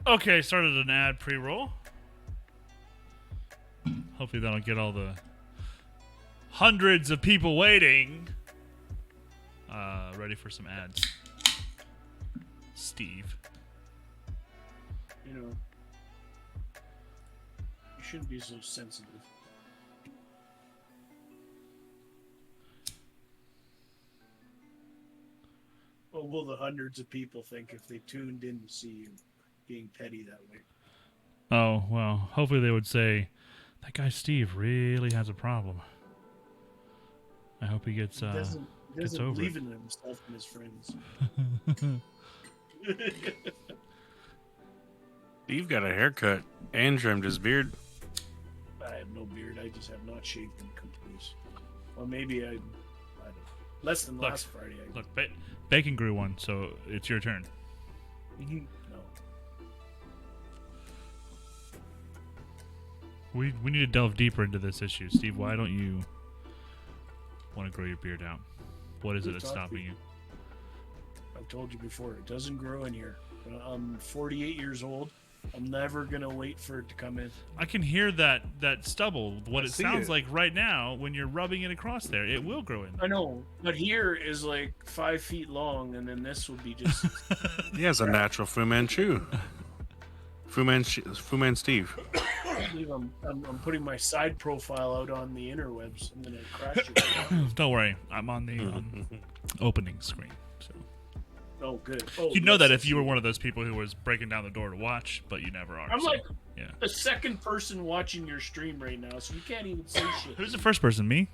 Okay, started an ad pre-roll. Hopefully that'll get all the hundreds of people waiting ready for some ads. Steve. You know, you shouldn't be so sensitive. What will the hundreds of people think if they tuned in to see you being petty that way? Oh, well, hopefully they would say, that guy Steve really has a problem. I hope he gets Doesn't over believe it. in himself and his friends. Steve got a haircut and trimmed his beard. I have no beard. I just have not shaved in a couple days. Or maybe I don't. Less than last Friday. Look, Bacon grew one, so it's your turn. No. We need to delve deeper into this issue. Steve, why don't you want to grow your beard out? What is it that's stopping you? I've told you before, it doesn't grow in here. I'm 48 years old. I'm never going to wait for it to come in. I can hear that stubble, what it see sounds it. like right now when you're rubbing it across there. It will grow in. I know, but here is like 5 feet long, and then this will be just... He has a natural Fu Manchu. Fu Man Steve. I believe I'm putting my side profile out on the interwebs. I'm going to crash it. Don't worry, I'm on the opening screen. So Oh, good. Oh, you'd know yes, that if you were one of those people who was breaking down the door to watch, but you never are. I'm so, like yeah. the second person watching your stream right now, so you can't even say shit. Who's the first person? Me?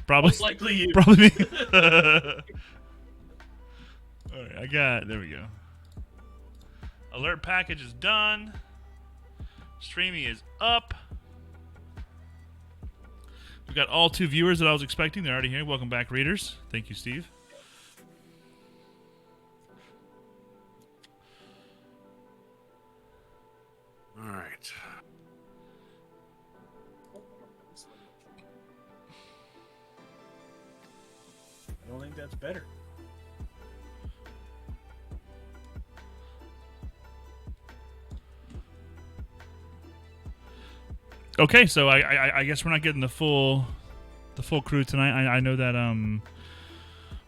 Probably. Most likely you. Probably me. All right, there we go. Alert package is done. Streaming is up. We've got all 2 viewers that I was expecting. They're already here. Welcome back, readers. Thank you, Steve. All right. I don't think that's better. Okay, so I guess we're not getting the full crew tonight. I know that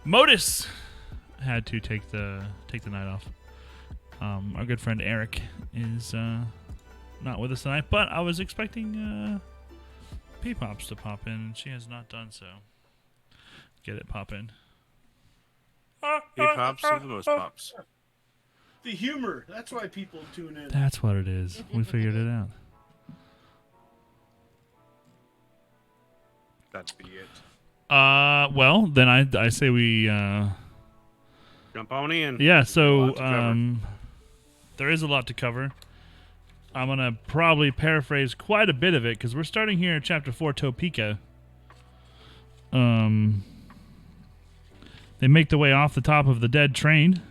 Modus had to take the night off. Our good friend Eric is not with us tonight, but I was expecting P-Pops to pop in, and she has not done so. Get it, pop in. He pops or the most pops. The humor. That's why people tune in. That's what it is. We figured it out. That'd be it. Well, then I say we Jump on in. yeah, A so lot to cover. there is a lot to cover. I'm going to probably paraphrase quite a bit of it because we're starting here at Chapter 4, Topeka. They make their way off the top of the dead train.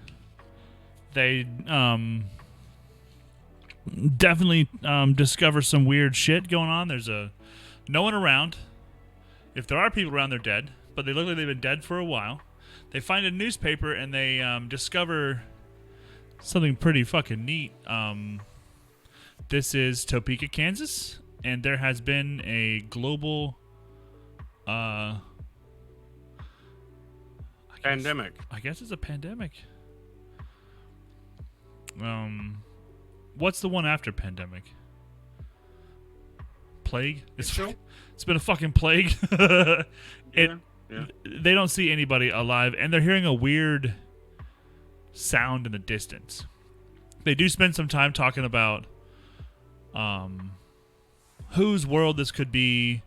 They definitely discover some weird shit going on. There's no one around. If there are people around, they're dead. But they look like they've been dead for a while. They find a newspaper and they discover something pretty fucking neat. This is Topeka, Kansas, and there has been a global Pandemic. I guess it's a pandemic. What's the one after pandemic? Plague? It's been a fucking plague. Yeah. They don't see anybody alive, and they're hearing a weird sound in the distance. They do spend some time talking about whose world this could be.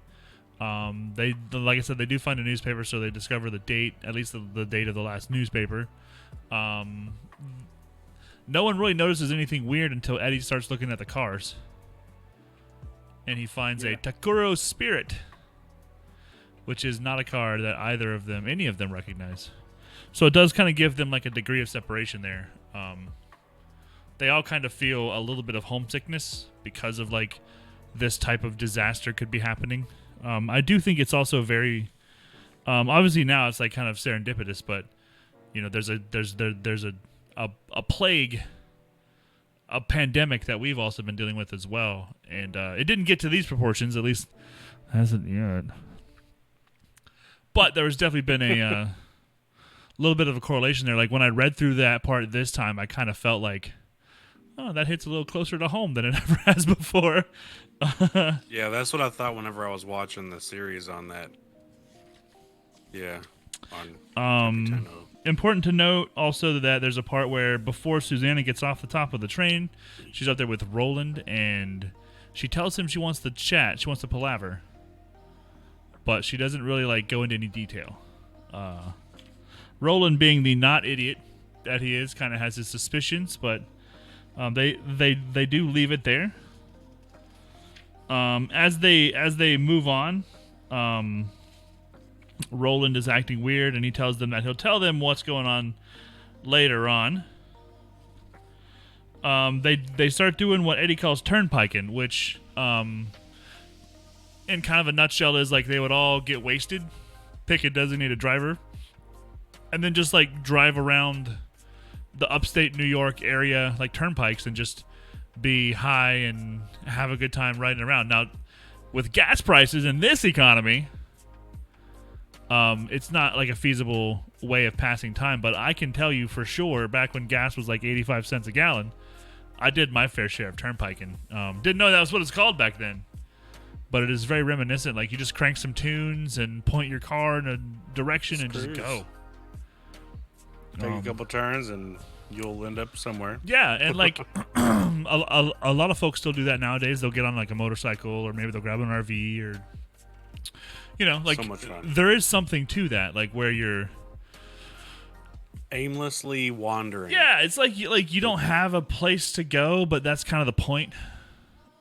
They, like I said, they do find a newspaper, so they discover the date, at least the date of the last newspaper. No one really notices anything weird until Eddie starts looking at the cars. And he finds a Takuro Spirit, which is not a car that any of them recognize. So it does kind of give them like a degree of separation there. They all kind of feel a little bit of homesickness because of like this type of disaster could be happening. I do think it's also very obviously now it's like kind of serendipitous, but you know there's a plague a pandemic that we've also been dealing with as well. And it didn't get to these proportions, at least hasn't yet. But there has definitely been a little bit of a correlation there. Like when I read through that part this time, I kind of felt like, oh, that hits a little closer to home than it ever has before. Yeah, that's what I thought whenever I was watching the series on that. Yeah. On Important to note also that there's a part where before Susanna gets off the top of the train, she's up there with Roland, and she tells him she wants to chat, she wants to palaver, but she doesn't really like go into any detail. Roland, being the not idiot that he is, kind of has his suspicions, but they do leave it there. As they move on, Roland is acting weird, and he tells them that he'll tell them what's going on later on. They start doing what Eddie calls turnpiking, which, in kind of a nutshell, is like they would all get wasted, pick a designated driver, and then just like drive around the upstate New York area, like turnpikes, and just be high and have a good time riding around. Now, with gas prices in this economy, it's not like a feasible way of passing time, but I can tell you for sure, back when gas was like 85 cents a gallon, I did my fair share of turnpiking. Didn't know that was what it's called back then, but it is very reminiscent. Like you just crank some tunes and point your car in a direction and just go. Take a couple turns and you'll end up somewhere. Yeah, and like a lot of folks still do that nowadays. They'll get on like a motorcycle, or maybe they'll grab an RV, or like so much fun. There is something to that, like where you're aimlessly wandering. Yeah, it's like you don't have a place to go, but that's kind of the point.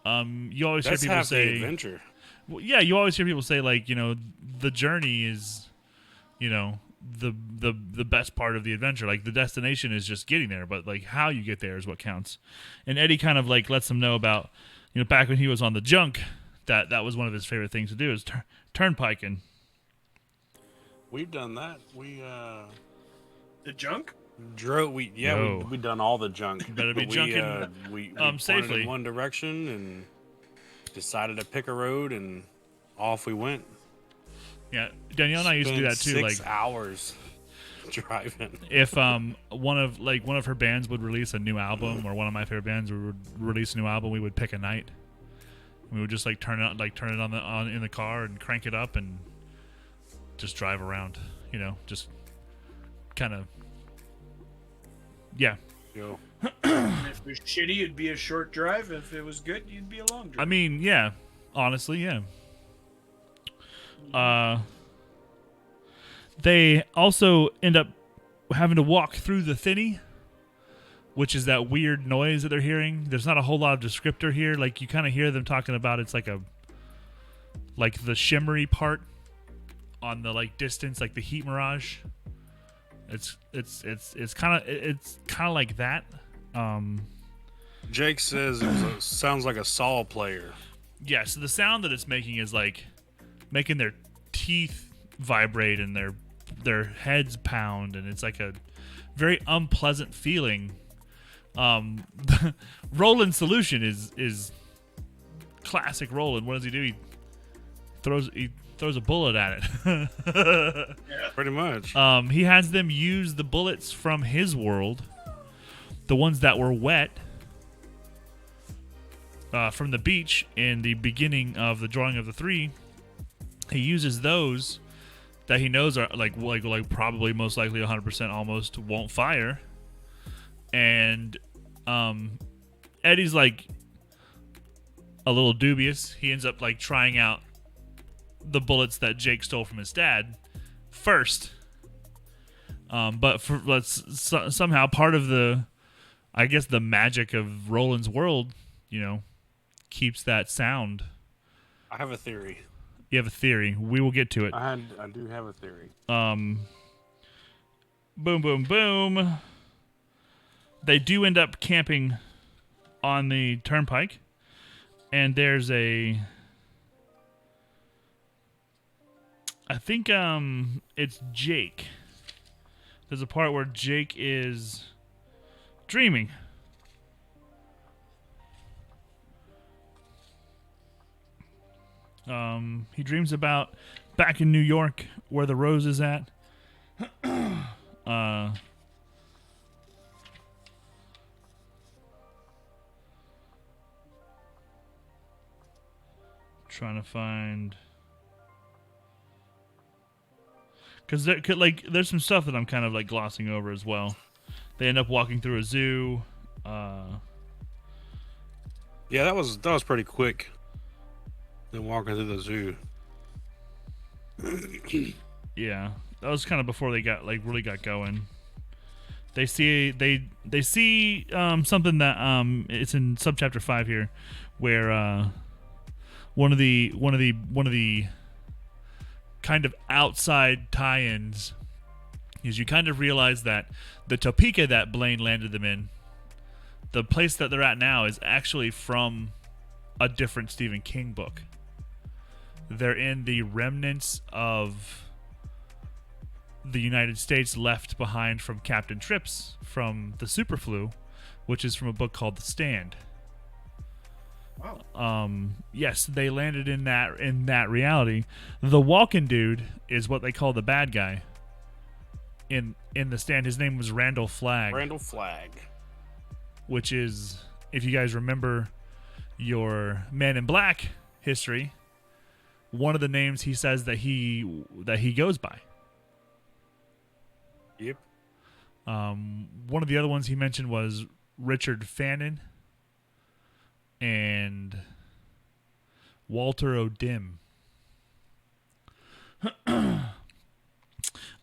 You always That's hear people say the adventure. Well, yeah, you always hear people say like, the journey is, the best part of the adventure. Like the destination is just getting there, but like how you get there is what counts. And Eddie kind of like lets them know about, back when he was on the junk, that was one of his favorite things to do is turnpiking. We've done that. We The junk? drove. We done all the junk. You better be But junking, we safely. pointed in one direction and decided to pick a road, and off we went. Yeah, Danielle and I used to do that too. Spent 6 Like hours driving. if one of her bands would release a new album, or one of my favorite bands would release a new album, we would pick a night. We would just like turn it on in the car and crank it up and just drive around. Just kind of yeah. Yo. If it was shitty, it'd be a short drive. If it was good, it'd be a long drive. I mean, yeah. Honestly, yeah. They also end up having to walk through the thinny, which is that weird noise that they're hearing. There's not a whole lot of descriptor here. Like you kind of hear them talking about it's like the shimmery part on the like distance, like the heat mirage. It's kind of like that. Jake says sounds like a saw player. Yeah, so the sound that it's making is like making their teeth vibrate and their heads pound, and it's like a very unpleasant feeling. Roland's solution is classic Roland. What does he do? He throws a bullet at it. Yeah. Pretty much. He has them use the bullets from his world, the ones that were wet, from the beach in the beginning of the drawing of the three. He uses those that he knows are like probably most likely 100% almost won't fire. And Eddie's like a little dubious. He ends up like trying out the bullets that Jake stole from his dad first. But somehow part of the magic of Roland's world, keeps that sound. I have a theory. You have a theory. We will get to it. I do have a theory. Boom, boom, boom. They do end up camping on the turnpike, and there's I think it's Jake. There's a part where Jake is dreaming. He dreams about back in New York where the rose is at. Trying to find, because there's some stuff that I'm kind of like glossing over as well. They end up walking through a zoo. Yeah, that was pretty quick. Then walking through the zoo. Yeah, that was kind of before they got really got going. They see something that it's in subchapter 5 here, where one of the kind of outside tie-ins is you kind of realize that the Topeka that Blaine landed them in, the place that they're at now, is actually from a different Stephen King book. They're in the remnants of the United States left behind from Captain Trips from the Superflu, which is from a book called The Stand. Wow. Yes, they landed in that reality. The walking dude is what they call the bad guy in The Stand. His name was Randall Flagg. Randall Flagg. Which is, if you guys remember your Man in Black history, one of the names he says that he goes by. Yep. One of the other ones he mentioned was Richard Fannin and Walter O'Dim.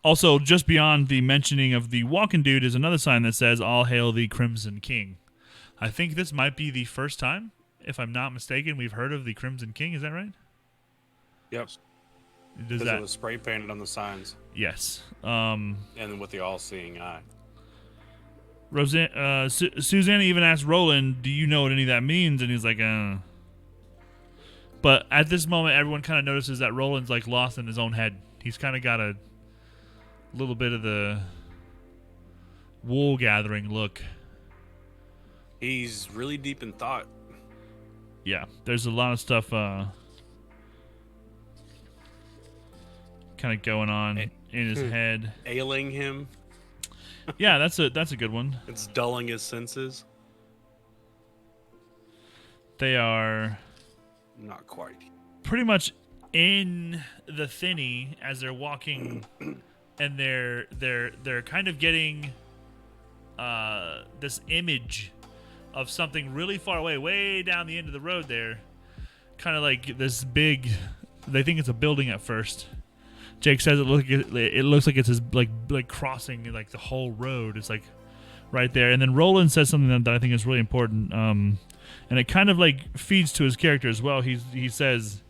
Also, just beyond the mentioning of the walking dude is another sign that says, "All hail the Crimson King." I think this might be the first time, if I'm not mistaken, we've heard of the Crimson King. Is that right? Yep. Does Because it was spray painted on the signs. Yes. And then with the all-seeing eye. Susanna even asked Roland, "Do you know what any of that means?" And he's like, But at this moment, everyone kind of notices that Roland's like lost in his own head. He's kind of got a little bit of the wool gathering look. He's really deep in thought. Yeah, there's a lot of stuff kind of going on in his head. Ailing him. Yeah, that's a good one. It's dulling his senses. They are Not quite. pretty much in the thinny as they're walking, and they're kind of getting this image of something really far away, way down the end of the road there. Kind of like this big, they think it's a building at first. Jake says it looks like it's his, like crossing like the whole road. It's like right there. And then Roland says something that I think is really important. And it kind of like feeds to his character as well. He says,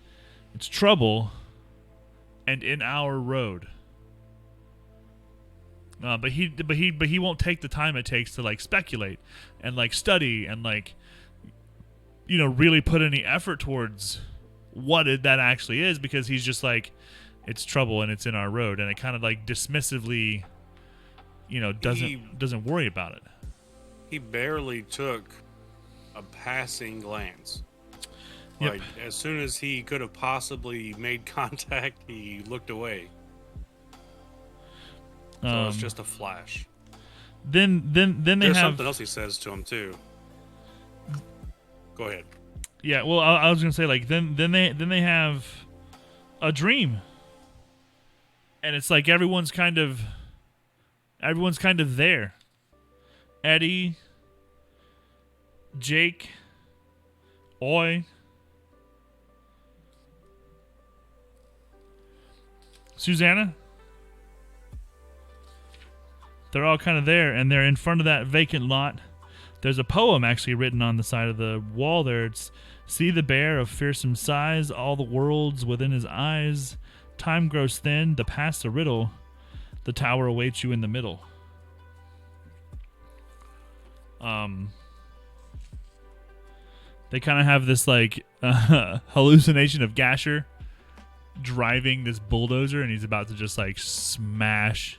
"It's trouble and in our road." But he won't take the time it takes to like speculate and like study and like, you know, really put any effort towards what that actually is, because he's just like, it's trouble and it's in our road, and it kind of like dismissively, you know, doesn't worry about it. He barely took a passing glance. Yep. Like, as soon as he could have possibly made contact, he looked away. So it's just a flash. Then they There's have something else he says to him too. Go ahead. Yeah, well, I was gonna say like then they have a dream, and it's like everyone's kind of there. Eddie, Jake, Oi, Susanna. They're all kind of there, and they're in front of that vacant lot. There's a poem actually written on the side of the wall there. It's, "See the bear of fearsome size, all the worlds within his eyes. Time grows thin, the past a riddle. The tower awaits you in the middle." They kind of have this like hallucination of Gasher driving this bulldozer, and he's about to just like smash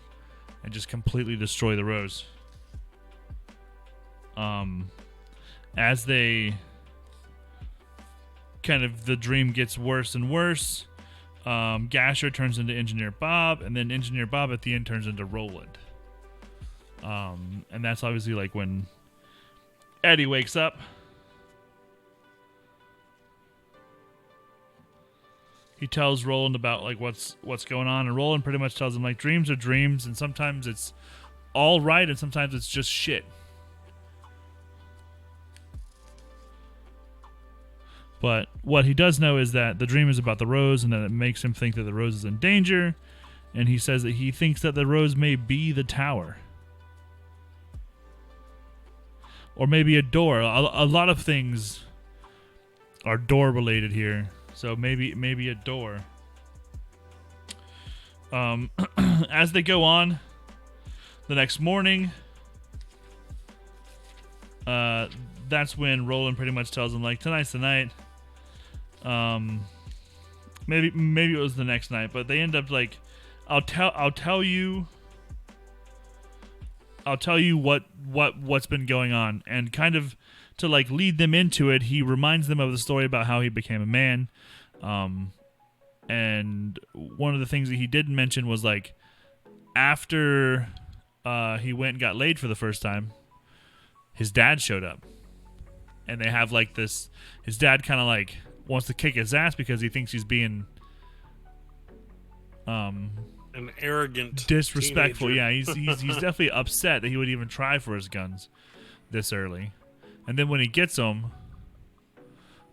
and just completely destroy the rose. As they kind of the dream gets worse and worse. Gasher turns into Engineer Bob, and then Engineer Bob at the end turns into Roland. And that's obviously like when Eddie wakes up. He tells Roland about like what's going on, and Roland pretty much tells him like dreams are dreams, and sometimes it's all right, and sometimes it's just shit. But what he does know is that the dream is about the rose, and that it makes him think that the rose is in danger. And he says that he thinks that the rose may be the tower. Or maybe a door. A lot of things are door related here. So maybe a door. As they go on, the next morning, that's when Roland pretty much tells him like tonight's the night. Maybe it was the next night, but they end up like, I'll tell you what's been going on, and kind of to like lead them into it, he reminds them of the story about how he became a man. And one of the things that he didn't mention was like after he went and got laid for the first time, his dad showed up, and they have like this. His dad kind of like wants to kick his ass because he thinks he's being an arrogant, disrespectful. teenager. Yeah, he's definitely upset that he would even try for his guns this early. And then when he gets them,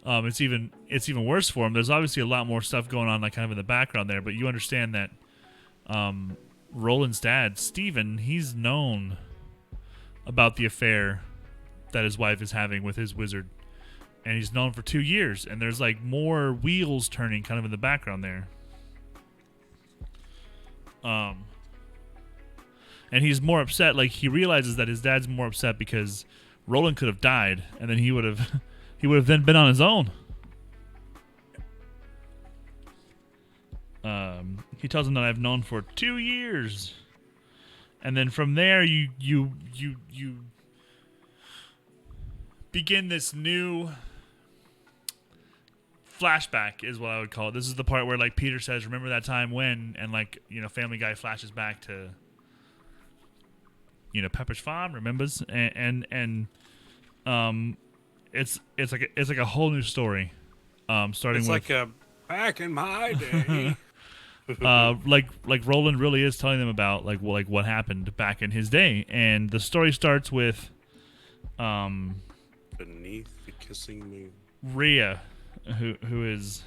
it's even worse for him. There's obviously a lot more stuff going on, like kind of in the background there. But you understand that Roland's dad, Steven, he's known about the affair that his wife is having with his wizard, and he's known for 2 years. And there's like more wheels turning, kind of in the background there. And he's more upset. Like he realizes that his dad's more upset because Roland could have died, and then he would have then been on his own. He tells him that I've known for 2 years, and then from there you begin this new flashback, is what I would call it. This is the part where like Peter says, "Remember that time when?" and like Family Guy flashes back to Pepper's Farm, remembers, and it's like a whole new story. Starting It's with like a back in my day. like Roland really is telling them about like what happened back in his day, and the story starts with Beneath the kissing moon, Rhea, who is,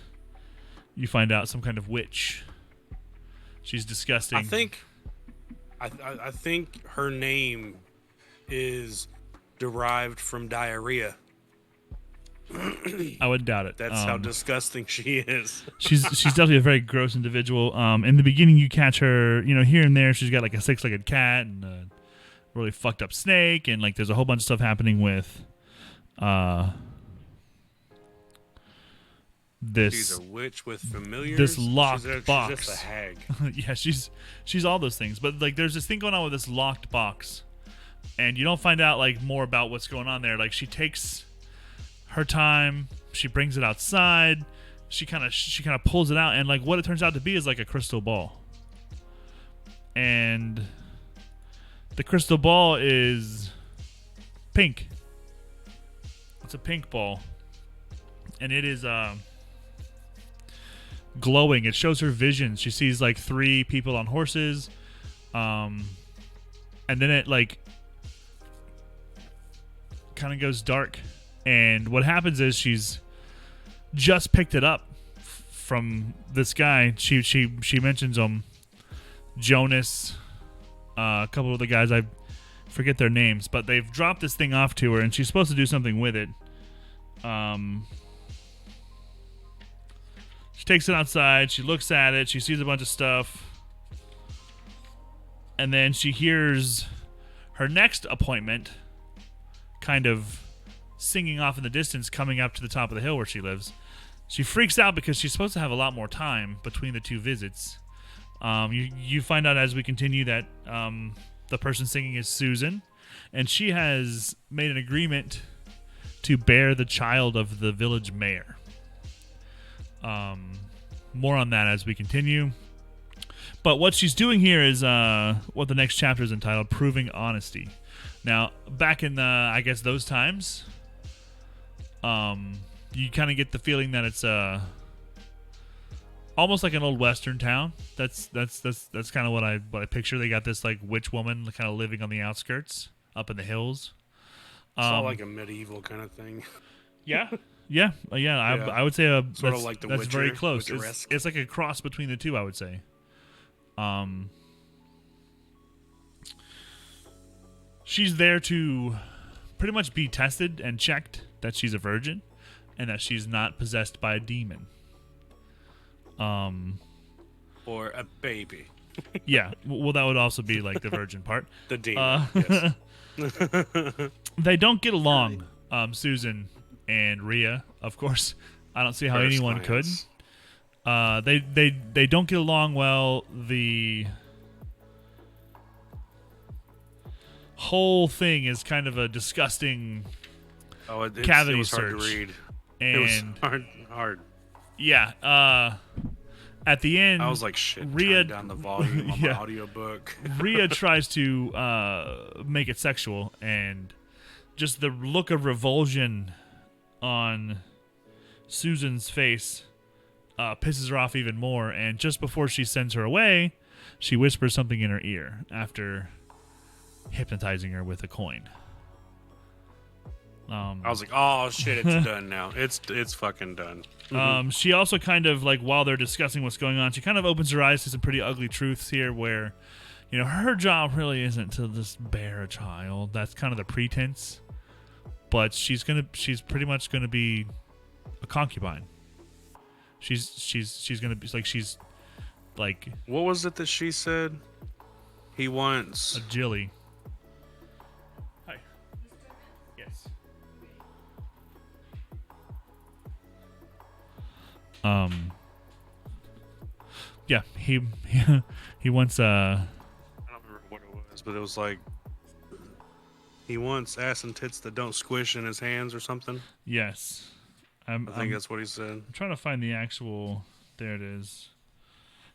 you find out, some kind of witch. She's disgusting. I think her name is derived from diarrhea. I would doubt it. That's how disgusting she is. she's definitely a very gross individual. In the beginning, you catch her, here and there. She's got like a 6-legged cat and a really fucked up snake, and like there's a whole bunch of stuff happening with this. She's a witch with familiars. This locked box. She's just a hag. Yeah, she's all those things. But like there's this thing going on with this locked box, and you don't find out like more about what's going on there. Like she takes her time, she brings it outside, she kind of pulls it out, and like what it turns out to be is like a crystal ball. And the crystal ball is pink. It's a pink ball, and it is glowing. It shows her visions. She sees like 3 people on horses, and then it like kind of goes dark. And what happens is she's just picked it up from this guy. She mentions Jonas, a couple of the guys, I forget their names, but they've dropped this thing off to her, and she's supposed to do something with it. She takes it outside. She looks at it. She sees a bunch of stuff, and then she hears her next appointment kind of singing off in the distance, coming up to the top of the hill where she lives. She freaks out because she's supposed to have a lot more time between the 2 visits. You find out as we continue that the person singing is Susan, and she has made an agreement to bear the child of the village mayor. More on that as we continue. But what she's doing here is what the next chapter is entitled, Proving Honesty. Now, back in, I guess, those times, you kind of get the feeling that it's almost like an old western town. That's kind of what I picture. They got this like witch woman kind of living on the outskirts, up in the hills. It's all like a medieval kind of thing. Yeah. Yeah. I would say sort of like the that's Witcher, very close. Witcher-esque. It's like a cross between the two, I would say. She's there to pretty much be tested and checked that she's a virgin and that she's not possessed by a demon. Or a baby. Yeah. Well, that would also be like the virgin part. The demon. Yes. They don't get along, Susan and Rhea, of course. I don't see how First anyone could. glance. They don't get along well. The whole thing is kind of a disgusting It cavity was hard search. to read. And It was hard. yeah, at the end, I was like, shit, Rhea- turn down the volume on Yeah. my audiobook. Rhea tries to make it sexual, and just the look of revulsion on Susan's face pisses her off even more. And just before she sends her away, she whispers something in her ear after hypnotizing her with a coin. I was like, oh shit, it's done now. It's fucking done. She also kind of, like, while they're discussing what's going on, she kind of opens her eyes to some pretty ugly truths here where, you know, her job really isn't to just bear a child. That's kind of the pretense. But she's pretty much gonna be a concubine. She's gonna be like What was it that she said? He wants. a Jilly. Hi. Yes. Yeah, he wants I don't remember what it was, but it was like he wants ass and tits that don't squish in his hands or something. yes. I think that's what he said. I'm trying to find the actual. There it is.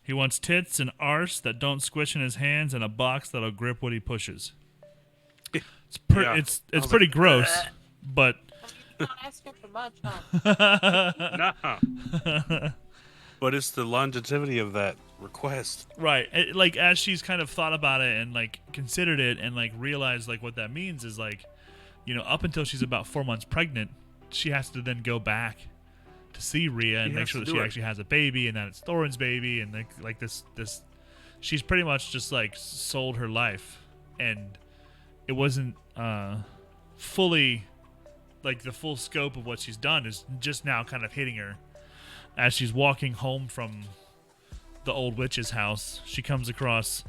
He wants tits and arse that don't squish in his hands and a box that'll grip what he pushes. It's Yeah. it's I was pretty like, gross, but Not asking for much, huh? Nah. But it's the longevity of that request. right. Like as she's kind of thought about it and like considered it and like realized like what that means is like, you know, up until she's about 4 months pregnant, she has to then go back to see Rhea and She make has sure to that do she it. actually has a baby and that it's Thorin's baby and like this she's pretty much just like sold her life, and it wasn't fully like the full scope of what she's done is just now kind of hitting her as she's walking home from the old witch's house. She comes across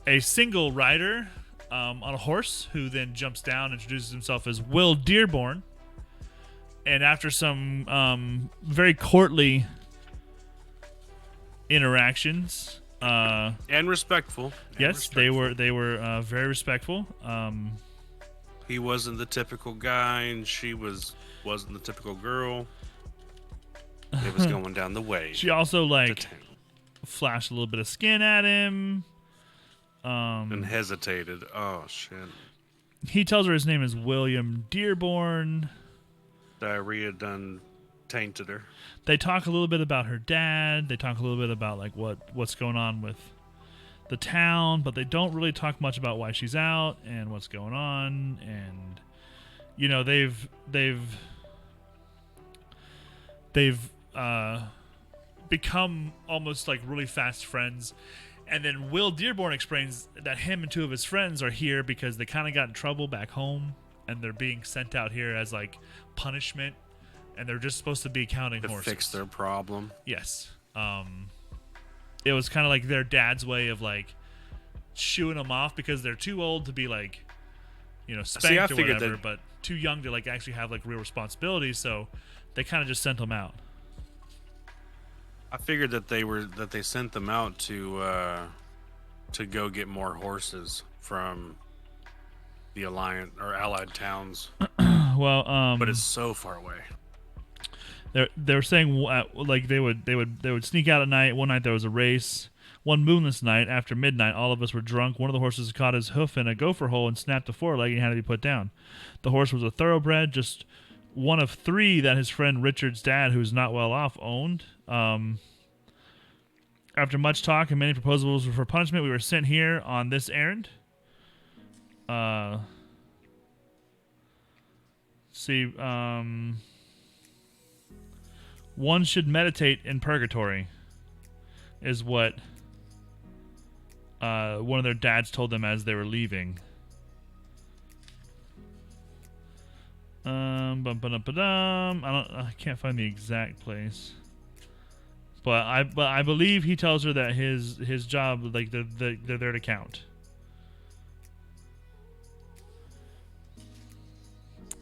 a single rider on a horse who then jumps down, introduces himself as Will Dearborn. And after some very courtly interactions, And respectful. yes, they were very respectful. He wasn't the typical guy, and she wasn't the typical girl. It was going down the way. She also to like town. flashed a little bit of skin at him. And hesitated. Oh shit. He tells her his name is William Dearborn. Diarrhea done tainted her. They talk a little bit about her dad. They talk a little bit about like what's going on with the town, but they don't really talk much about why she's out and what's going on. And you know, they've become almost like really fast friends. And then Will Dearborn explains that him and two of his friends are here because they kind of got in trouble back home, and they're being sent out here as like punishment, and they're just supposed to be counting To horses. fix their problem. Yes. It was kind of like their dad's way of like shooing them off because they're too old to be like, you know, spanked I or figured whatever, that- but too young to like actually have like real responsibilities. So they kind of just sent them out. I figured that they sent them out to go get more horses from the allied towns, Well, but it's so far away. They were saying like they would sneak out at night. One night there was a race. One moonless night after midnight, all of us were drunk. One of the horses caught his hoof in a gopher hole and snapped a foreleg, and he had to be put down. The horse was a thoroughbred, just one of 3 that his friend Richard's dad, who's not well off, owned. After much talk and many proposals for punishment, we were sent here on this errand. One should meditate in purgatory, is what one of their dads told them as they were leaving. I can't find the exact place, but I believe he tells her that his job, like they're there to count.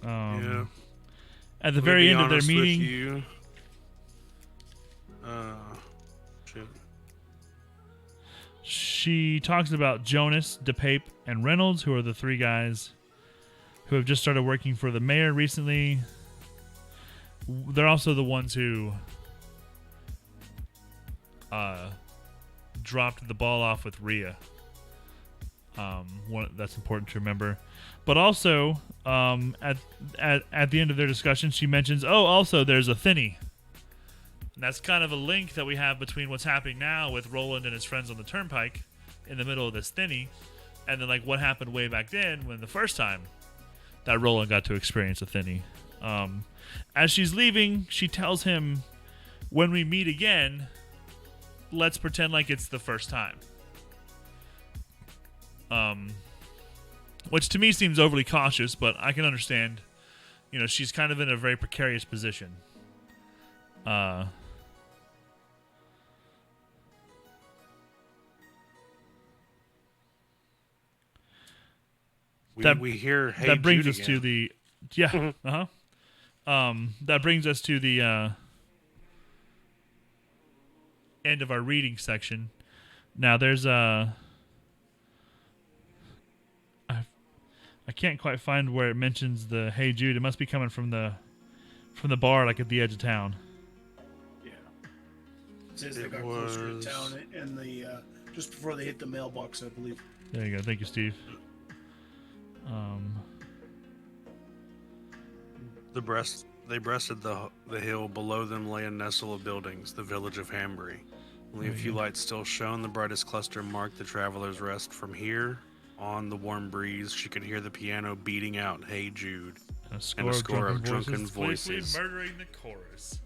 Yeah. At the To very be end of their honest with meeting, you, shit. she talks about Jonas, DePape, and Reynolds, who are the 3 guys who have just started working for the mayor recently. They're also the ones who dropped the ball off with Rhea. That's important to remember. But also, at the end of their discussion, she mentions, also there's a Thinny. And that's kind of a link that we have between what's happening now with Roland and his friends on the turnpike in the middle of this Thinny, and then like what happened way back then when the first time that Roland got to experience a Thinny. As she's leaving, she tells him, when we meet again, let's pretend like it's the first time. Which to me seems overly cautious, but I can understand. You know, she's kind of in a very precarious position. We hear Hey that brings Jude us again. to the that brings us to the end of our reading section. Now there's I can't quite find where it mentions the Hey Jude. It must be coming from the bar, like at the edge of town. Yeah. It says they It got closer to was- town and the just before they hit the mailbox, I believe. There you go. Thank you, Steve. They breasted the hill. Below them lay a nestle of buildings, the village of Hambury. Only a few lights still shone. The brightest cluster marked the travelers' rest. From here, on the warm breeze, she could hear the piano beating out "Hey Jude," A and a score of drunken playfully voices. murdering the chorus.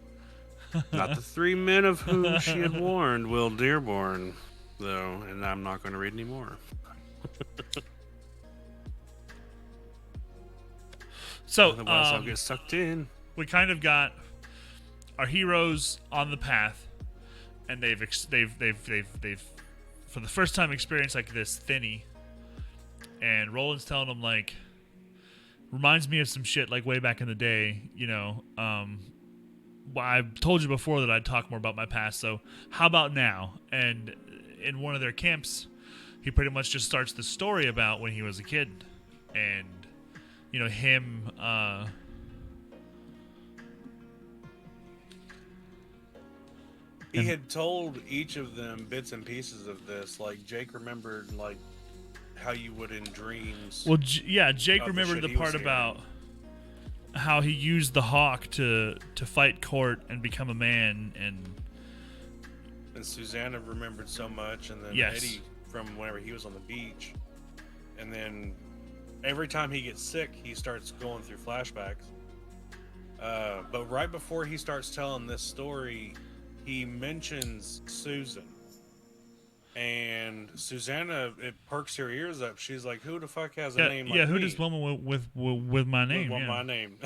Not the 3 men of whom she had warned, Will Dearborn, though, and I'm not going to read any more. So Otherwise, I'll get sucked in. we kind of got our heroes on the path, and they've for the first time experienced like this Thinny, and Roland's telling them like, reminds me of some shit like way back in the day, you know. Well, I told you before that I'd talk more about my past, so how about now? And in one of their camps, he pretty much just starts the story about when he was a kid, and you know him. He had told each of them bits and pieces of this. Like Jake remembered, like how you would in dreams. Well, Jake Of the remembered shit the he was part hearing. about how he used the hawk to fight Court and become a man, and Susanna remembered so much, and then Yes. Eddie from whenever he was on the beach, and then every time he gets sick, he starts going through flashbacks. But right before he starts telling this story, he mentions Susan. And Susanna, it perks her ears up. She's like, "Who the fuck has a name like who me? does woman with my name? Want Yeah. my name."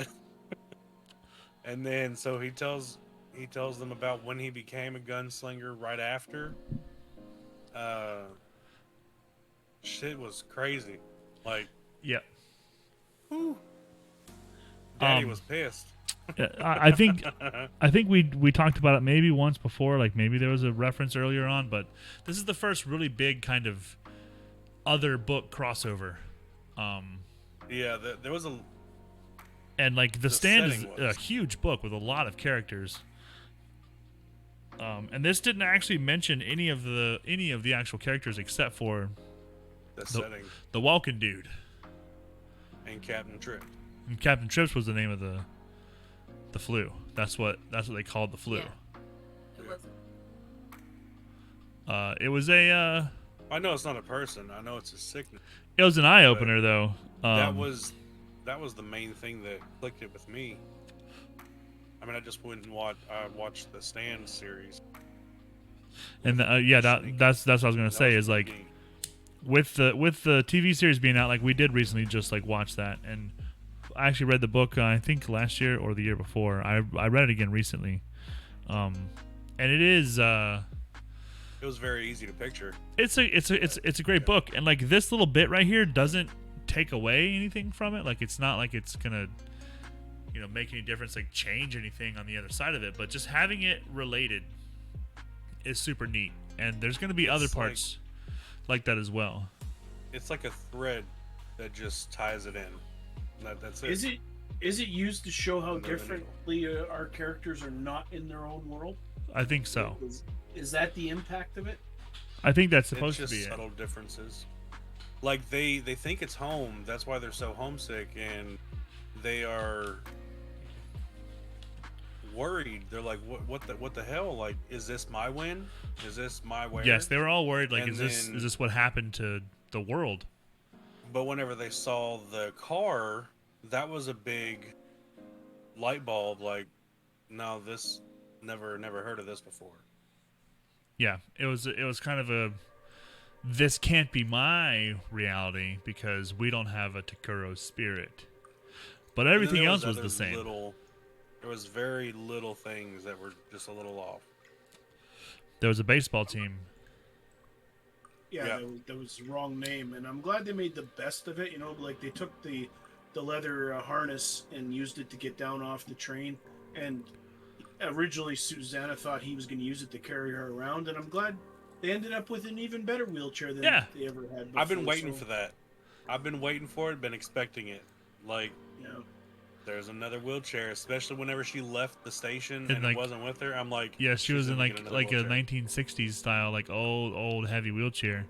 And then so he tells them about when he became a gunslinger right after. Shit was crazy. Like, Yeah. Daddy Um, was pissed. Yeah, I think we talked about it maybe once before, like maybe there was a reference earlier on, but this is the first really big kind of other book crossover. Yeah, there was And like The The Stand is setting a was. huge book with a lot of characters. And this didn't actually mention any of the actual characters except for The setting the Walken dude. and Captain Tripp. And Captain Trips was the name of the flu. That's what they called the flu. Yeah. It was. It was a I know it's not a person. I know it's a sickness. it was an eye opener though. That was the main thing that clicked it with me. I mean, I just went and watched the Stand series. and that's what I was gonna say is like with the TV series being out, like we did recently just like watch that, and I actually read the book I think last year or the year before. I read it again recently, and it is it was very easy to picture. it's a great book, and like this little bit right here doesn't take away anything from it. Like it's not like it's gonna make any difference, like change anything on the other side of it, but just having it related is super neat, and there's gonna be other It's parts like that as well. It's like a thread that just ties it in. That's it. Is it used to show how And they're differently our characters are not in their own world? I think so. Is that the impact of it? I think that's It's supposed to just be it. subtle differences. Like they think it's home. That's why they're so homesick, and they are worried. They're like, what the hell? Like, is this my win? Is this my where? Yes, they were all worried. Like, And is then- this what happened to the world? But whenever they saw the car, that was a big light bulb. Like, no, this never heard of this before. Yeah, it was kind of a this can't be my reality because we don't have a Takuro spirit. But And then everything there else was other the same. There was very little things that were just a little off. There was a baseball team. Yeah, that was the wrong name, and I'm glad they made the best of it. You know, like they took the leather harness and used it to get down off the train. And originally, Susanna thought he was going to use it to carry her around, and I'm glad they ended up with an even better wheelchair than Yeah. they ever had before. I've been waiting so, for that. I've been waiting for it. Been expecting it. Like, You know, there's another wheelchair, especially whenever she left the station And, and like- it wasn't with her. I'm like, Yeah, she she's was in gonna like get another like a wheelchair. 1960s style, like old heavy wheelchair.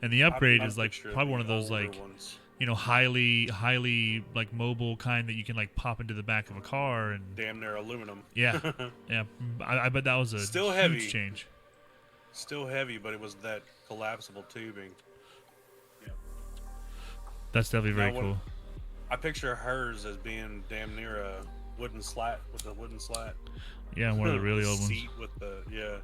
And the upgrade I'm is like picturing probably the one of those older like ones. highly like mobile kind that you can like pop into the back of a car and Damn near aluminum. yeah. Yeah, I bet that was a Still huge heavy. change. Still heavy, but it was that collapsible tubing. That's definitely very Now, what- cool. I picture hers as being damn near a wooden slat with a wooden slat. Yeah, one of the really The old ones. seat with the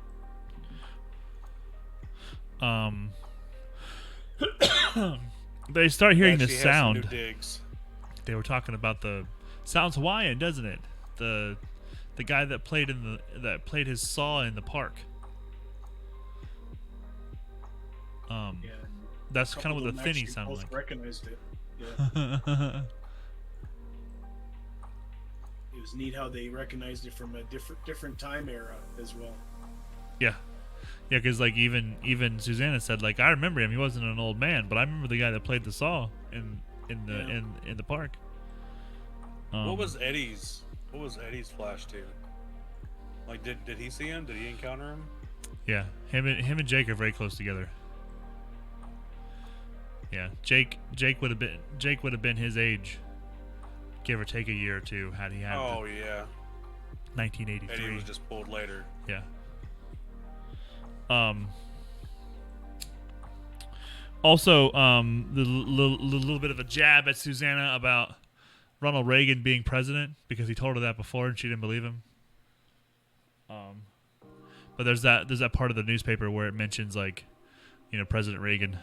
They start hearing Yeah, this she has some new sound. digs. They were talking about the sounds Hawaiian, doesn't it? The guy that played his saw in the park. yeah. That's kind of what the them thinny actually sounded both like. recognized it. Yeah. It was neat how they recognized it from a different time era as well. Yeah, because like even Susanna said, like, I remember him. He wasn't an old man, but I remember the guy that played the saw in the park. What was Eddie's flash to? Like, did he see him? Did he encounter him? Yeah, him and Jake are very close together. Yeah, Jake would have been his age, give or take a year or two, had he had Oh yeah. 1983. Eddie was just pulled later. Yeah. Also, the little bit of a jab at Susanna about Ronald Reagan being president because he told her that before and she didn't believe him. But there's that part of the newspaper where it mentions like, President Reagan.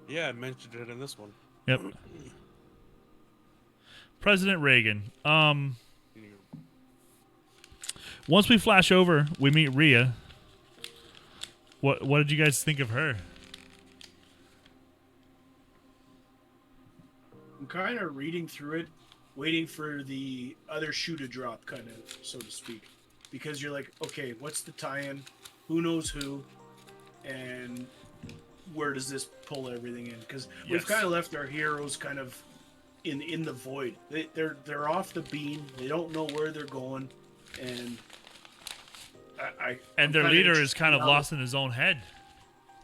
Yeah, I mentioned it in this one. Yep. President Reagan. Once we flash over, we meet Rhea. What did you guys think of her? I'm kind of reading through it, waiting for the other shoe to drop, kind of, so to speak. Because you're like, okay, what's the tie-in? Who knows who? And where does this pull everything in? Because Yes. we've kind of left our heroes kind of in the void. They're off the beam. They don't know where they're going, and I'm And their kinda leader is interested kind of how lost in his own head.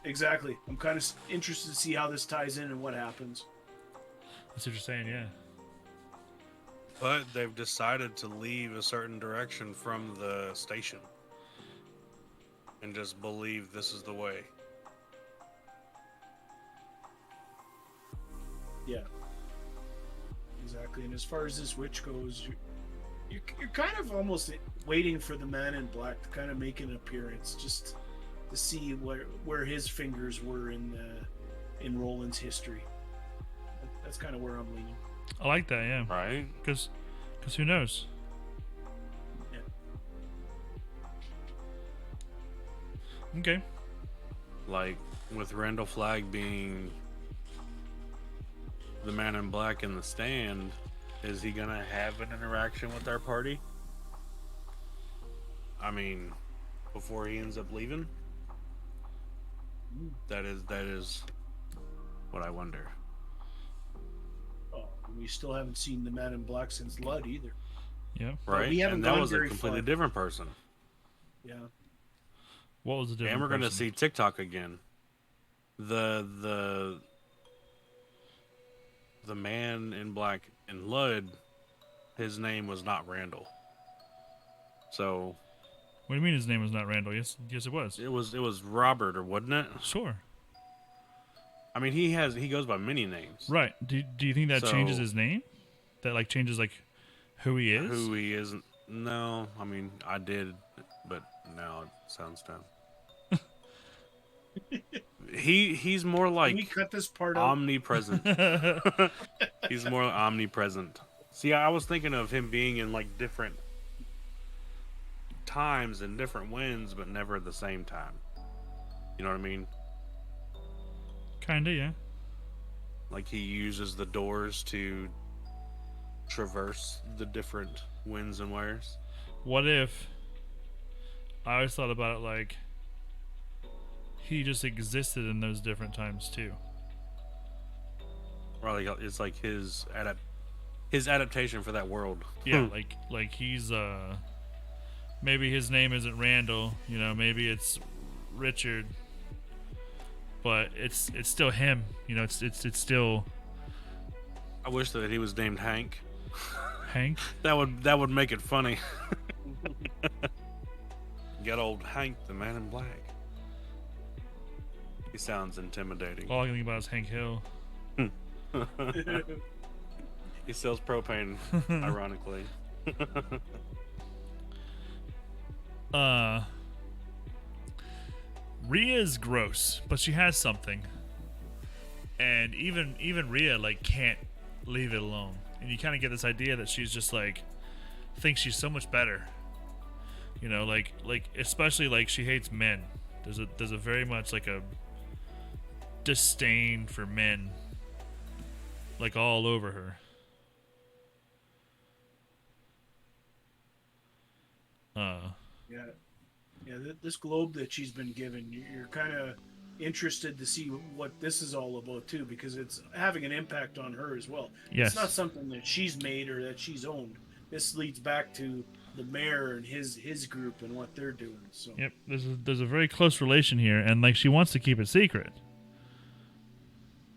Exactly. I'm kind of interested to see how this ties in and what happens. That's what you're saying, yeah. But they've decided to leave a certain direction from the station and just believe this is the way. Yeah. Exactly. And as far as this witch goes, you're kind of almost waiting for the Man in Black to kind of make an appearance, just to see where his fingers were in Roland's history. That's kind of where I'm leaning. I like that, yeah. Right? Because who knows? Yeah. Okay. Like, with Randall Flagg being the Man in Black in the stand, is he gonna have an interaction with our party? I mean, before he ends up leaving? That is what I wonder. Oh, we still haven't seen the Man in Black since Lud either. Yeah. Right? we haven't And that gone was a very completely far. different person. Yeah. What was the difference? And we're gonna see TikTok again. The Man in Black in Lud, his name was not Randall. So What do you mean his name was not Randall? Yes, it was. it was Robert, or wasn't it? Sure. I mean, he goes by many names. Right. Do you think that changes So- his name? That like changes like who he is? Who he is? No, I mean I did, but now it sounds dumb. He's more Can we like cut this part out? omnipresent. He's more omnipresent. See, I was thinking of him being in like different times and different winds, but never at the same time. You know what I mean? Kinda, yeah. Like he uses the doors to traverse the different winds and wares. What if I always thought about it like he just existed in those different times too. Or like it's like his adaptation for that world. Yeah, like he's maybe his name isn't Randall, you know, maybe it's Richard, but it's still him, you know, it's still I wish that he was named Hank. Hank. That would make it funny. Get old Hank, the Man in Black. He sounds intimidating. All I can think about is Hank Hill. He sells propane, ironically. Rhea's gross, but she has something. And even Rhea like can't leave it alone. And you kind of get this idea that she's just like thinks she's so much better. You know, like especially like she hates men. There's a very much like a disdain for men like all over her. This globe that she's been given, you're kind of interested to see what this is all about too, because it's having an impact on her as well. Yes. It's not something that she's made or that she's owned. This leads back to the mayor and his group and what they're doing. So Yep, there's a very close relation here, and like she wants to keep it secret.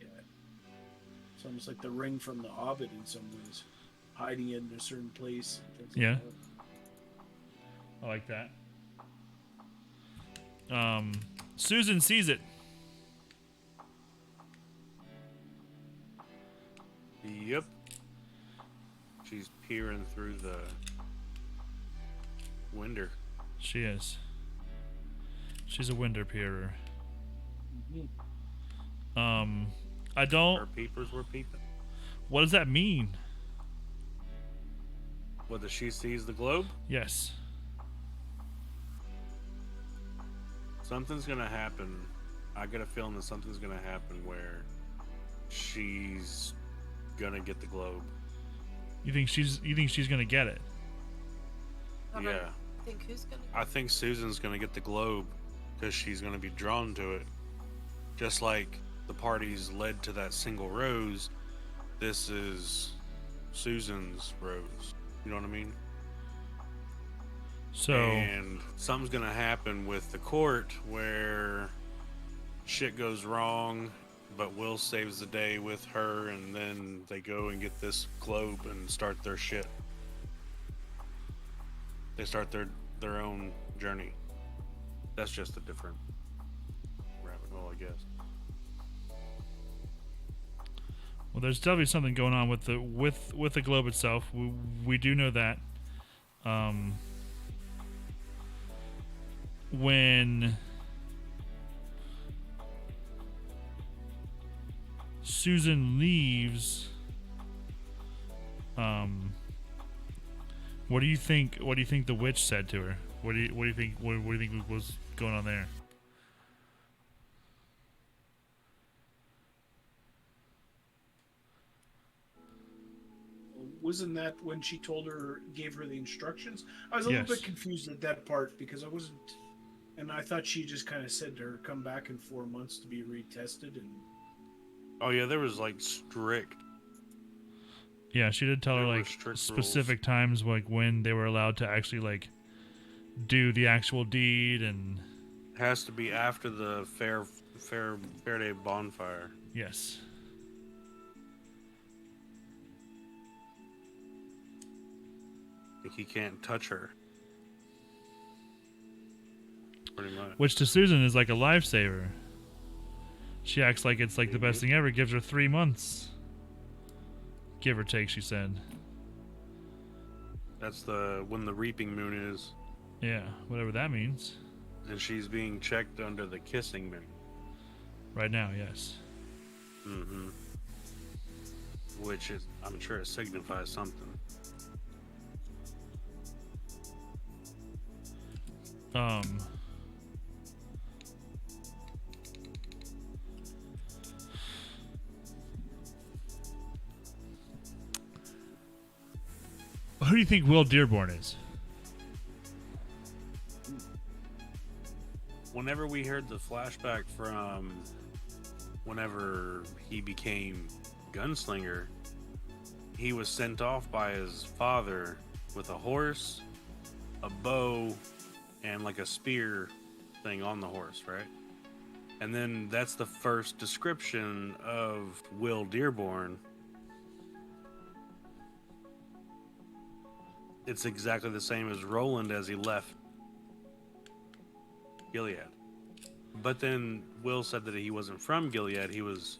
yeah, it's almost like the ring from the Hobbit in some ways, hiding it in a certain place. And things Yeah. like that. I like that. Susan sees it. Yep. She's peering through the window. She is. She's a window peerer. I don't. Her peepers were peeping. What does that mean? Whether she sees the globe, Yes. something's gonna happen. I get a feeling that something's gonna happen where she's gonna get the globe. You think she's gonna get it? Yeah. I think who's gonna? I think Susan's gonna get the globe because she's gonna be drawn to it. Just like the parties led to that single rose, this is Susan's rose. You know what I mean? So And something's gonna happen with the court where shit goes wrong, but Will saves the day with her, and then they go and get this globe and start their shit. They start their own journey. That's just a different rabbit hole, I guess. well, there's definitely something going on with the globe itself. We do know that. When Susan leaves, what do you think? What do you think the witch said to her? What do you think? What do you think was going on there? Wasn't that when she gave her the instructions? I was a little Yes. bit confused at that part because I wasn't, and I thought she just kind of said to her, "Come back in 4 months to be retested." And Oh yeah, there was like strict. Yeah, she did tell her There were like strict specific times, like when they were allowed to actually like do the actual deed, and Has to be after the fair day bonfire. yes, Like he can't touch her. Pretty much. which to Susan is like a lifesaver. She acts like it's like the best thing ever. Gives her 3 months, give or take. She said, That's when the reaping moon is, "Yeah, whatever that means." and she's being checked under the kissing moon. Right now, yes. Mm-hmm. Which is, I'm sure it signifies something. Who do you think Will Dearborn is? Whenever we heard the flashback from whenever he became gunslinger, he was sent off by his father with a horse, a bow, and like a spear thing on the horse, right? And then that's the first description of Will Dearborn. It's exactly the same as Roland as he left Gilead. But then Will said that he wasn't from Gilead, he was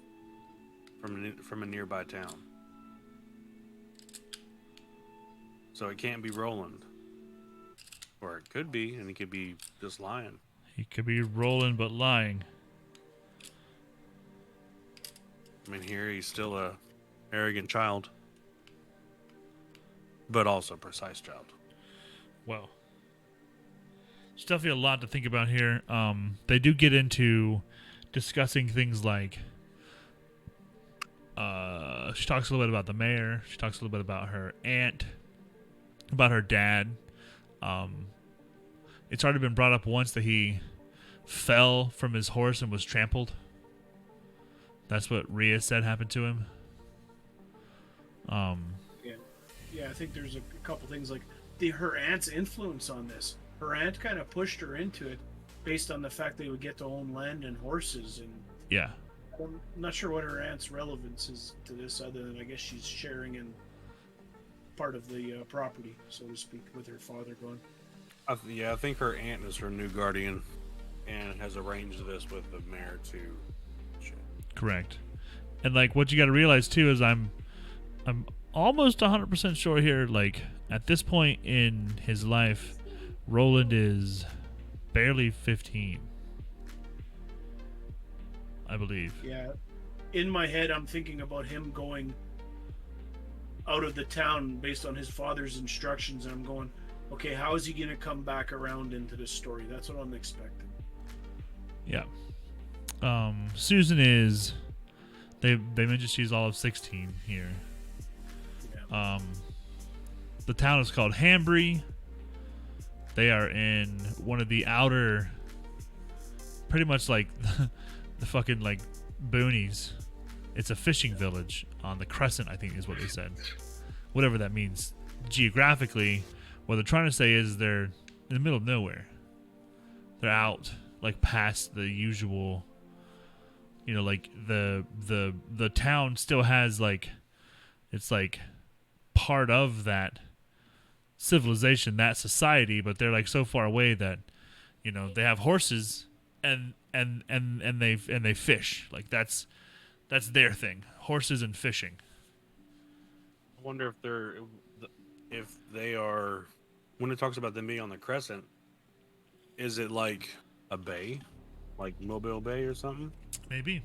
from a nearby town. So it can't be Roland. Or it could be, and he could be just lying. He could be rolling but lying. I mean, here he's still a arrogant child. But also a precise child. Well, there's definitely a lot to think about here. They do get into discussing things like she talks a little bit about the mayor. She talks a little bit about her aunt, about her dad. It's already been brought up once that he fell from his horse and was trampled. That's what Rhea said happened to him. Yeah, I think there's a couple things like her aunt's influence on this. Her aunt kind of pushed her into it based on the fact they would get to own land and horses, and Yeah. I'm not sure what her aunt's relevance is to this, other than I guess she's sharing in part of the property, so to speak, with her father going. I think her aunt is her new guardian and has arranged this with the mayor to... Correct. And like what you got to realize too is I'm almost 100% sure here, like at this point in his life, Roland is barely 15. I believe. Yeah, in my head, I'm thinking about him going out of the town based on his father's instructions, and I'm going, okay, how is he going to come back around into this story? That's what I'm expecting. Yeah. Susan is. They mentioned she's all of 16 here. Yeah. The town is called Hambry. They are in one of the outer, pretty much like the fucking like boonies. It's a fishing village on the crescent, I think is what they said. Whatever that means. Geographically, what they're trying to say is they're in the middle of nowhere. They're out, like past the usual, you know, like the town still has like, it's like part of that civilization, that society, but they're like so far away that, you know, they have horses and they fish. Like that's their thing. Horses and fishing. I wonder if they are, when it talks about them being on the crescent, is it like a bay, like Mobile Bay or something? Maybe.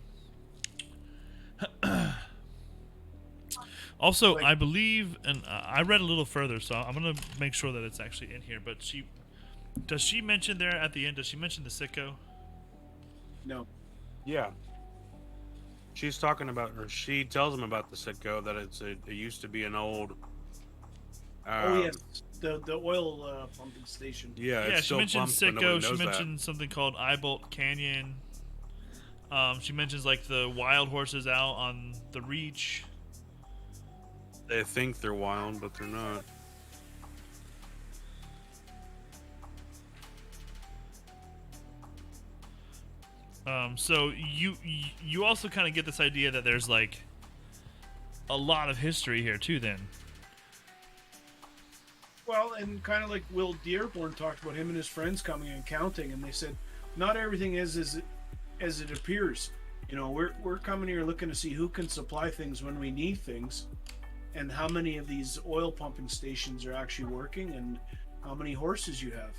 Also, Like- I believe, and I read a little further, so I'm gonna make sure that it's actually in here. But does she mention there at the end? Does she mention the sicko? No. Yeah. She's talking about, or she tells him about the Sitco, that it used to be an old. Oh yes, the oil pumping station. Yeah, Yeah, it's she still mentioned pumped, but nobody sicko. She knows that. mentioned something called Eyebolt Canyon. She mentions like the wild horses out on the reach. They think they're wild, but they're not. So you also kind of get this idea that there's like a lot of history here too. Then. Well, and kind of like Will Dearborn talked about him and his friends coming and counting, and they said not everything is as it appears. You know, we're coming here looking to see who can supply things when we need things, and how many of these oil pumping stations are actually working, and how many horses you have.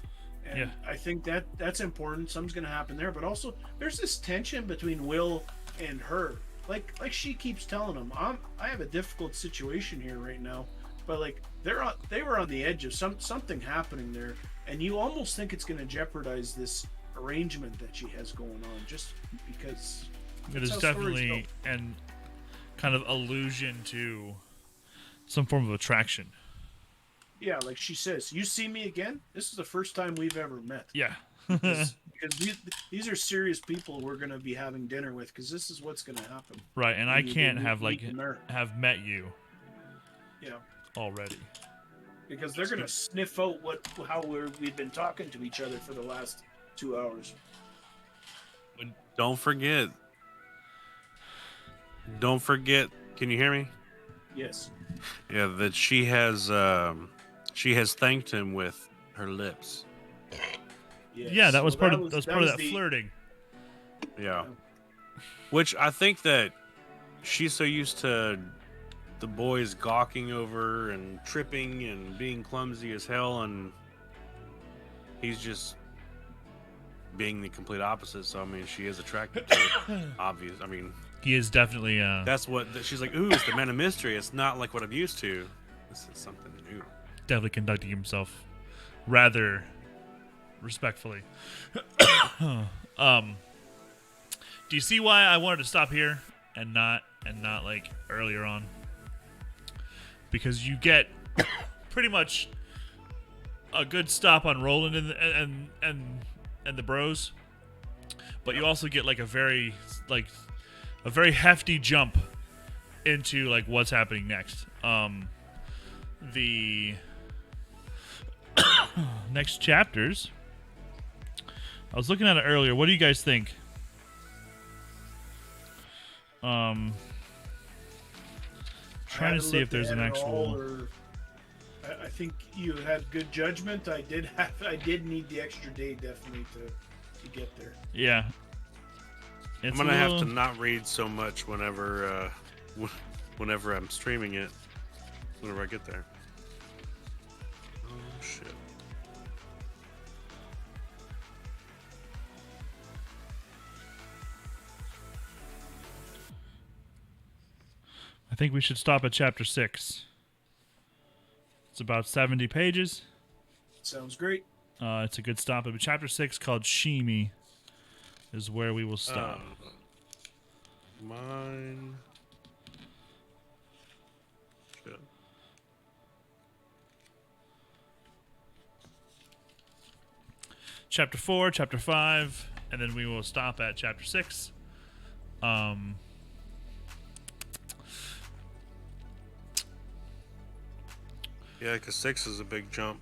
And Yeah. I think that's important. Something's going to happen there, but also there's this tension between Will and her. Like she keeps telling him, I have a difficult situation here right now, but like they were on the edge of something happening there, and you almost think it's going to jeopardize this arrangement that she has going on, just because. It that's is how stories definitely go. an kind of allusion to some form of attraction. Yeah, like she says, "You see me again? This is the first time we've ever met." Yeah. Because these are serious people we're going to be having dinner with, because this is what's going to happen. Right, and I when you can't meet- have meet like them there. have met you Yeah, already. because they're going to sniff out how we've been talking to each other for the last 2 hours. Don't forget. Can you hear me? Yes. Yeah, that she has thanked him with her lips. Yes. Yeah, that was So part of that the- flirting. Yeah. Which I think that she's so used to the boys gawking over and tripping and being clumsy as hell, and he's just being the complete opposite. So I mean, she is attracted to it. Obvious. I mean, He is definitely that's what she's like. Ooh, it's the man of mystery. It's not like what I'm used to. This is something new. definitely conducting himself rather respectfully. Do you see why I wanted to stop here and not like earlier on? Because you get pretty much a good stop on Roland and the bros, but you also get like a very hefty jump into like what's happening next. The next chapters. I was looking at it earlier. What do you guys think? Trying to haven't see if looked there's an at it all, actual. or- I think you had good judgment. I did need the extra day definitely to get there. Yeah. I'm gonna have to not read so much whenever I'm streaming it. Whenever I get there. Oh shit. I think we should stop at chapter 6. It's about 70 pages. Sounds great. It's a good stop. But chapter 6 called Shimi is where we will stop. Mine. Shit. Chapter 4, chapter 5, and then we will stop at chapter 6. Um, Yeah, because 6 is a big jump.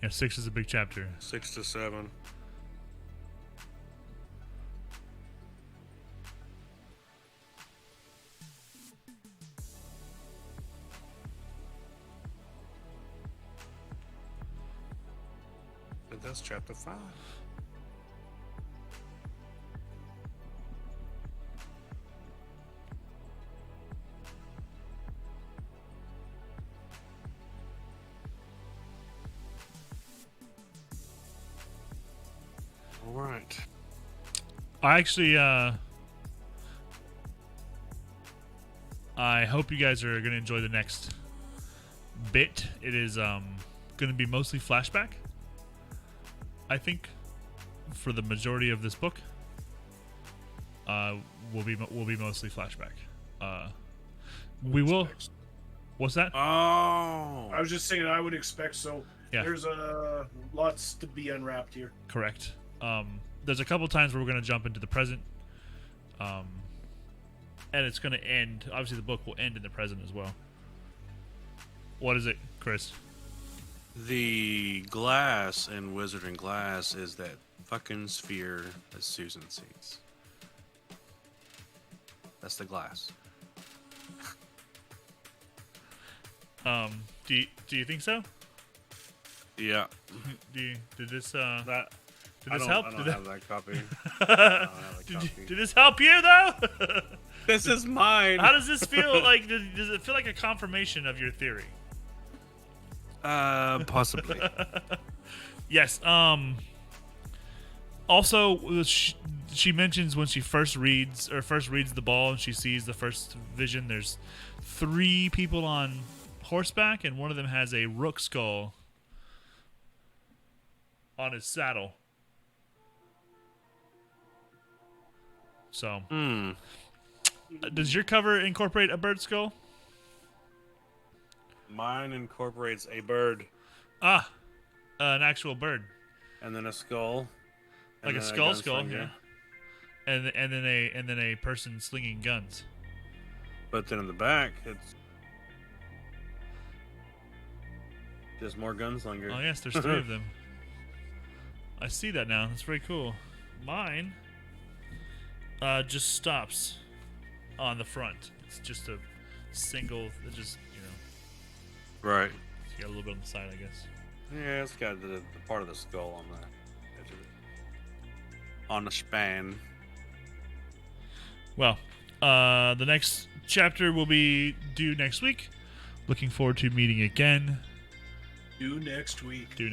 yeah, 6 is a big chapter. 6 to 7. And that's chapter 5. All right. I actually, I hope you guys are going to enjoy the next bit. It is going to be mostly flashback, I think, for the majority of this book. Will be mostly flashback. We will. What's that? Oh. I was just saying I would expect so. Yeah. There's lots to be unwrapped here. Correct. There's a couple times where we're going to jump into the present, and it's going to end. Obviously, the book will end in the present as well. What is it, Chris? The glass in Wizard and Glass is that fucking sphere that Susan sees. That's the glass. Do you think so? Yeah. Did this That. did this help? I don't Did have that copy. I don't have that copy. did this help you though? This is mine. How does this feel like? Does it feel like a confirmation of your theory? Possibly. Yes. Also, she mentions when she first reads the ball and she sees the first vision. There's 3 people on horseback, and one of them has a rook skull on his saddle. So, does your cover incorporate a bird skull? Mine incorporates a bird An actual bird, and then a skull. like and a then skull, gunslinger. yeah. And then a person slinging guns. But then in the back, it's just more gunslinger. Oh yes, there's 3 of them. I see that now. That's very cool. Mine just stops on the front. It's just a single. It just Right. you got a little bit on the side, I guess. Yeah, it's got the part of the skull on the edge of it. On the span. Well, the next chapter will be due next week. Looking forward to meeting again. Due next week. We're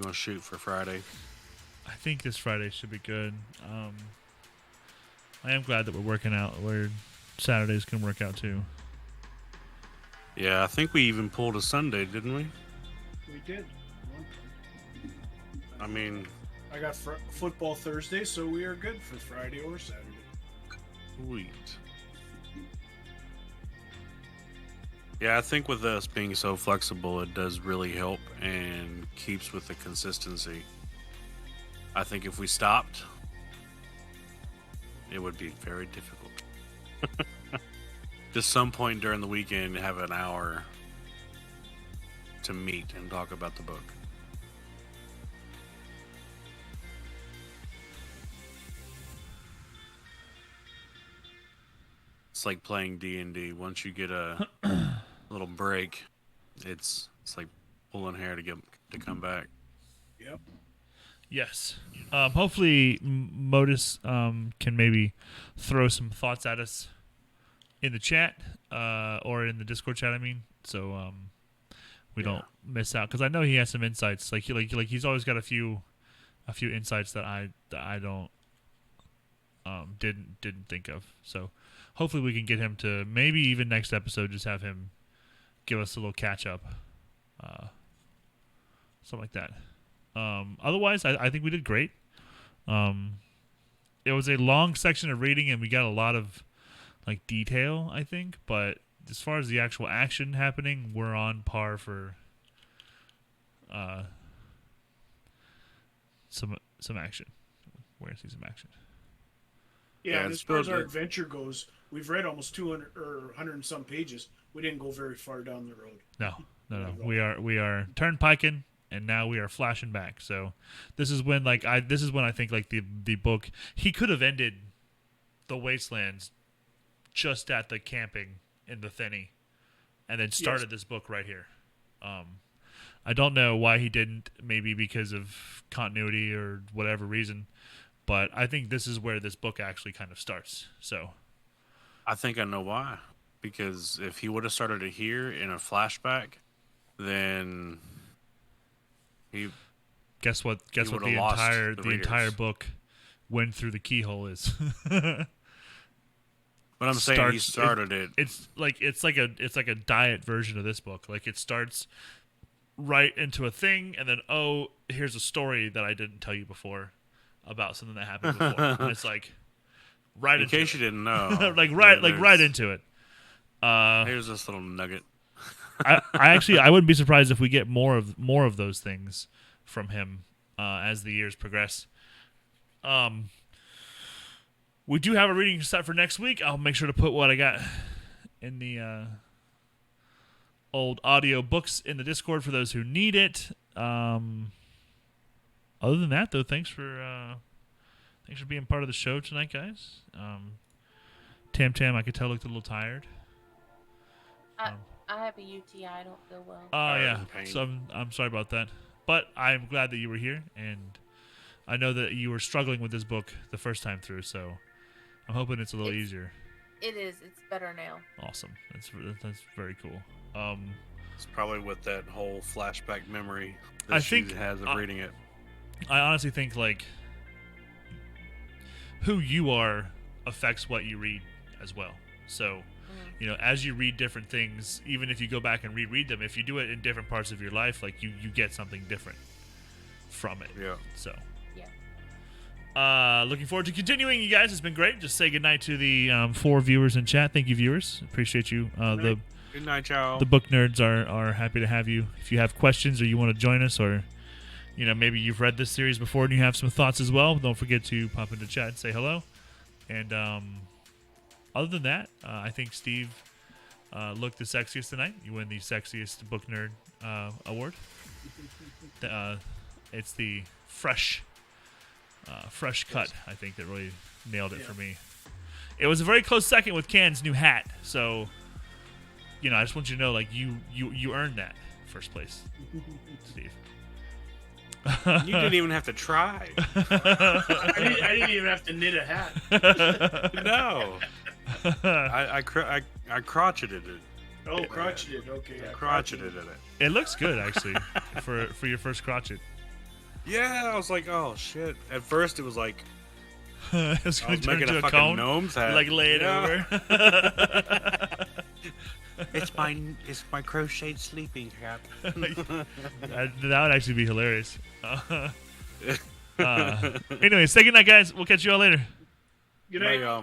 gonna shoot for Friday. I think this Friday should be good. I am glad that we're working out where Saturdays can work out too. Yeah, I think we even pulled a Sunday, didn't we? We did. I mean, I got football Thursday, so we are good for Friday or Saturday. sweet. Yeah, I think with us being so flexible, it does really help and keeps with the consistency. I think if we stopped, it would be very difficult. Just some point during the weekend, have an hour to meet and talk about the book. It's like playing D&D. Once you get a little break, it's like pulling hair to come back. Yep. Yes. Hopefully, Modus can maybe throw some thoughts at us in the chat or in the Discord chat. I mean, so we don't miss out, because I know he has some insights. Like he's always got a few insights that I don't didn't think of. So hopefully we can get him to maybe even next episode just have him give us a little catch up, something like that. Otherwise, I think we did great. It was a long section of reading, and we got a lot of like detail, I think. But as far as the actual action happening, we're on par for some action. We're gonna see some action. Yeah, and it's as far as built our in- adventure goes, we've read almost 200 or 100 and some pages. We didn't go very far down the road. No. We are turnpiking, and now we are flashing back. So this is when I think like the book, he could have ended the Wastelands just at the camping in the Thinny, and then started this book right here. I don't know why he didn't, maybe because of continuity or whatever reason, but I think this is where this book actually kind of starts. So I think I know why. Because if he would have started it here in a flashback, then he guess what He the would've lost entire the the entire readers. book went through the keyhole is. But I'm saying he starts- started it. It's like a diet version of this book. Like, it starts right into a thing, and then here's a story that I didn't tell you before about something that happened before. And it's like right In into case you it. didn't know, right there's- into it. Here's this little nugget. I wouldn't be surprised if we get more of those things from him as the years progress. We do have a reading set for next week. I'll make sure to put what I got in the old audio books in the Discord for those who need it. Other than that, though, thanks for being part of the show tonight, guys. Tam, I could tell, looked a little tired. I have a UTI. I don't feel well. Oh Tired yeah, and pain. so I'm sorry about that, but I'm glad that you were here, and I know that you were struggling with this book the first time through, so I'm hoping it's a little easier. It is. It's better now. Awesome, that's very cool. It's probably with that whole flashback memory that I she think- has of reading it. I honestly think like who you are affects what you read as well. So, as you read different things, even if you go back and reread them, if you do it in different parts of your life, like you get something different from it. Yeah. So, Yeah. looking forward to continuing, you guys. It's been great. Just say goodnight to the 4 viewers in chat. Thank you, viewers. Appreciate you. The Good night, y'all. book nerds are happy to have you. If you have questions or you want to join us, or maybe you've read this series before and you have some thoughts as well, don't forget to pop into chat and say hello. And other than that, I think Steve looked the sexiest tonight. You win the sexiest book nerd award. It's the fresh cut, I think, that really nailed it for me. It was a very close second with Can's new hat. So, I just want you to know, like, you earned that first place, Steve. You didn't even have to try. I didn't even have to knit a hat. No. I crotcheted it. Oh, crotcheted. Okay. Yeah, Crotcheted it. It looks good, actually, for your first crotchet. Yeah, I was like, oh shit. At first, it was like It's I was going to turn making into a a fucking cone, gnome's hat. like lay it Yeah. over. It's my crocheted sleeping cap. That would actually be hilarious. Anyway, say goodnight, guys. We'll catch you all later. Good night. Hey,